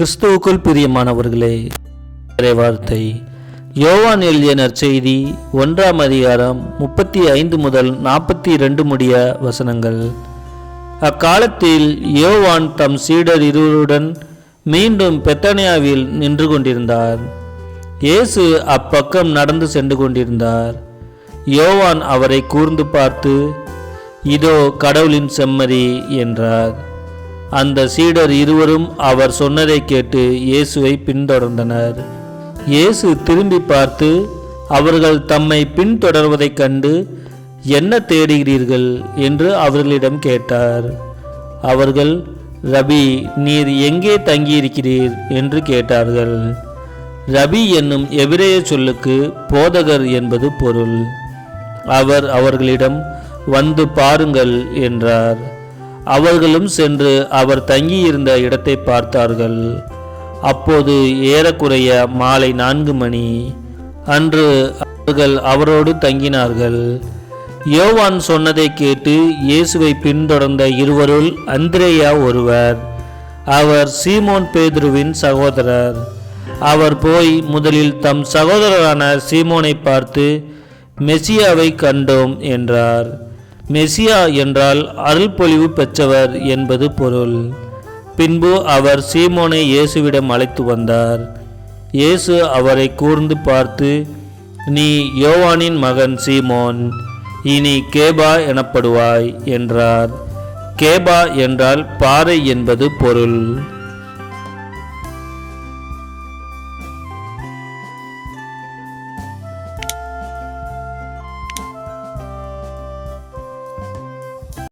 கிறிஸ்துவுக்குள் பிரியமானவர்களே, வார்த்தை யோவான் எழுதிய நற்செய்தி 1ஆம் அதிகாரம் 35 முதல் 42 முடிய வசனங்கள். அக்காலத்தில் யோவான் தம் சீடர் இருவருடன் மீண்டும் பெத்தானியாவில் நின்று கொண்டிருந்தார். இயேசு அப்பக்கம் நடந்து சென்று கொண்டிருந்தார். யோவான் அவரை கூர்ந்து பார்த்து, இதோ கடவுளின் செம்மறி என்றார். அந்த சீடர் இருவரும் அவர் சொன்னதை கேட்டு இயேசுவை பின்தொடர்ந்தனர். இயேசு திரும்பி பார்த்து அவர்கள் தம்மை பின்தொடர்வதைக் கண்டு, என்ன தேடுகிறீர்கள் என்று அவர்களிடம் கேட்டார். அவர்கள், ரபி, நீர் எங்கே தங்கியிருக்கிறீர் என்று கேட்டார்கள். ரபி என்னும் எபிரேய சொல்லுக்கு போதகர் என்பது பொருள். அவர் அவர்களிடம், வந்து பாருங்கள் என்றார். அவர்களும் சென்று அவர் தங்கியிருந்த இடத்தை பார்த்தார்கள். அப்போது ஏறக்குறைய மாலை 4 மணி. அன்று அவர்கள் அவரோடு தங்கினார்கள். யோவான் சொன்னதை கேட்டு இயேசுவை பின்தொடர்ந்த இருவருள் அந்திரேயா ஒருவர். அவர் சீமோன் பேதுருவின் சகோதரர். அவர் போய் முதலில் தம் சகோதரரான சீமோனை பார்த்து, மெசியாவை கண்டோம் என்றார். மெசியா என்றால் அருள்பொழிவு பெற்றவர் என்பது பொருள். பின்பு அவர் சீமோனை இயேசுவிடம் அழைத்து வந்தார். இயேசு அவரை கூர்ந்து பார்த்து, நீ யோவானின் மகன் சீமோன், இனி கேபா எனப்படுவாய் என்றார். கேபா என்றால் பாறை என்பது பொருள்.